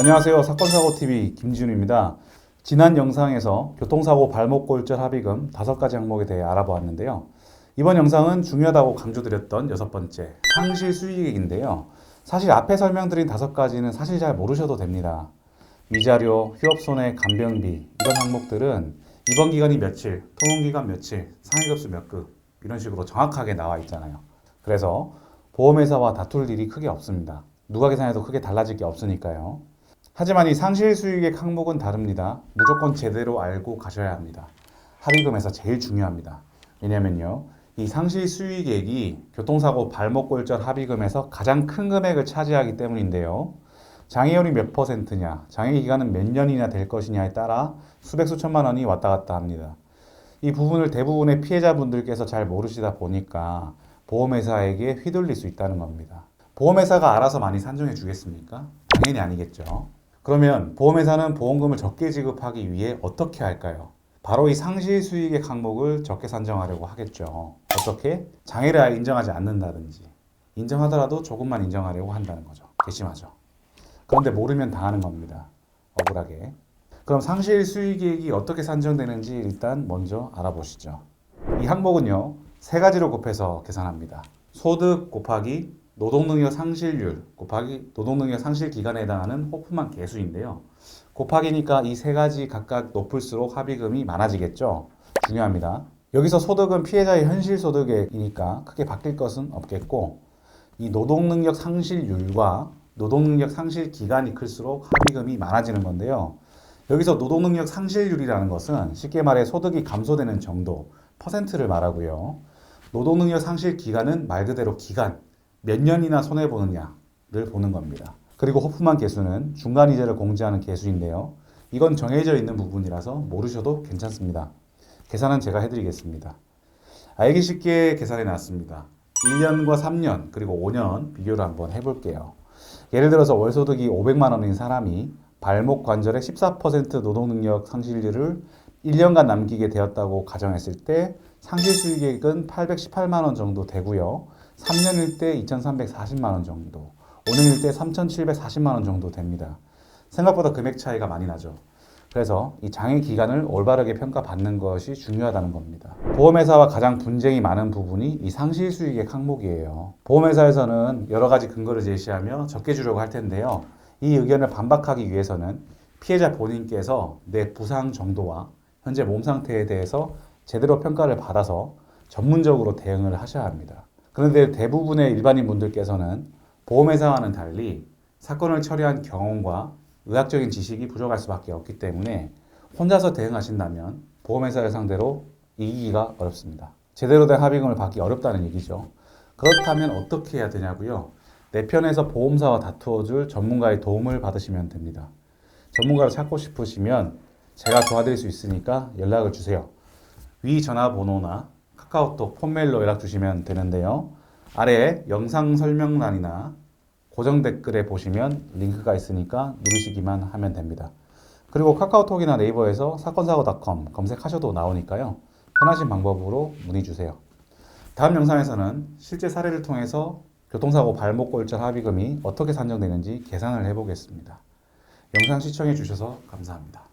안녕하세요. 사건사고TV 김지훈입니다. 지난 영상에서 교통사고 발목골절 합의금 5가지 항목에 대해 알아보았는데요. 이번 영상은 중요하다고 강조드렸던 6번째, 상실 수익액인데요. 사실 앞에 설명드린 5가지는 사실 잘 모르셔도 됩니다. 위자료, 휴업손해, 간병비 이런 항목들은 입원 기간이 며칠, 통원 기간 며칠, 상해급수 몇 급 이런 식으로 정확하게 나와 있잖아요. 그래서 보험회사와 다툴 일이 크게 없습니다. 누가 계산해도 크게 달라질 게 없으니까요. 하지만 이 상실 수익액 항목은 다릅니다. 무조건 제대로 알고 가셔야 합니다. 합의금에서 제일 중요합니다. 왜냐면요, 이 상실 수익액이 교통사고 발목골절 합의금에서 가장 큰 금액을 차지하기 때문인데요. 장애율이 몇 %냐, 장애 기간은 몇 년이나 될 것이냐에 따라 수백 수천만 원이 왔다 갔다 합니다. 이 부분을 대부분의 피해자분들께서 잘 모르시다 보니까 보험회사에게 휘둘릴 수 있다는 겁니다. 보험회사가 알아서 많이 산정해 주겠습니까? 당연히 아니겠죠. 그러면 보험회사는 보험금을 적게 지급하기 위해 어떻게 할까요? 바로 이 상실 수익액 항목을 적게 산정하려고 하겠죠. 어떻게? 장애를 아예 인정하지 않는다든지, 인정하더라도 조금만 인정하려고 한다는 거죠. 괘씸하죠. 그런데 모르면 당하는 겁니다. 억울하게. 그럼 상실 수익액이 어떻게 산정되는지 일단 먼저 알아보시죠. 이 항목은요, 3가지로 곱해서 계산합니다. 소득 곱하기 노동능력 상실률 곱하기 노동능력 상실 기간에 해당하는 호프만 계수인데요. 곱하기니까 이 3가지 각각 높을수록 합의금이 많아지겠죠. 중요합니다. 여기서 소득은 피해자의 현실 소득이니까 크게 바뀔 것은 없겠고, 이 노동능력 상실률과 노동능력 상실 기간이 클수록 합의금이 많아지는 건데요. 여기서 노동능력 상실률이라는 것은 쉽게 말해 소득이 감소되는 정도, 퍼센트를 말하고요. 노동능력 상실 기간은 말 그대로 기간, 몇 년이나 손해보느냐를 보는 겁니다. 그리고 호프만 계수는 중간이자를 공제하는 계수인데요. 이건 정해져 있는 부분이라서 모르셔도 괜찮습니다. 계산은 제가 해드리겠습니다. 알기 쉽게 계산해 놨습니다. 1년과 3년 그리고 5년 비교를 한번 해볼게요. 예를 들어서 월소득이 500만 원인 사람이 발목 관절의 14% 노동능력 상실률을 1년간 남기게 되었다고 가정했을 때 상실 수익액은 818만 원 정도 되고요. 3년일 때 2,340만 원 정도, 5년일 때 3,740만 원 정도 됩니다. 생각보다 금액 차이가 많이 나죠. 그래서 이 장애 기간을 올바르게 평가받는 것이 중요하다는 겁니다. 보험회사와 가장 분쟁이 많은 부분이 이 상실 수익액 항목이에요. 보험회사에서는 여러 가지 근거를 제시하며 적게 주려고 할 텐데요. 이 의견을 반박하기 위해서는 피해자 본인께서 내 부상 정도와 현재 몸 상태에 대해서 제대로 평가를 받아서 전문적으로 대응을 하셔야 합니다. 그런데 대부분의 일반인 분들께서는 보험회사와는 달리 사건을 처리한 경험과 의학적인 지식이 부족할 수밖에 없기 때문에 혼자서 대응하신다면 보험회사를 상대로 이기기가 어렵습니다. 제대로 된 합의금을 받기 어렵다는 얘기죠. 그렇다면 어떻게 해야 되냐고요? 내 편에서 보험사와 다투어줄 전문가의 도움을 받으시면 됩니다. 전문가를 찾고 싶으시면 제가 도와드릴 수 있으니까 연락을 주세요. 위 전화번호나 카카오톡, 폰메일로 연락 주시면 되는데요. 아래 영상 설명란이나 고정 댓글에 보시면 링크가 있으니까 누르시기만 하면 됩니다. 그리고 카카오톡이나 네이버에서 사건사고.com 검색하셔도 나오니까요. 편하신 방법으로 문의 주세요. 다음 영상에서는 실제 사례를 통해서 교통사고 발목골절 합의금이 어떻게 산정되는지 계산을 해보겠습니다. 영상 시청해 주셔서 감사합니다.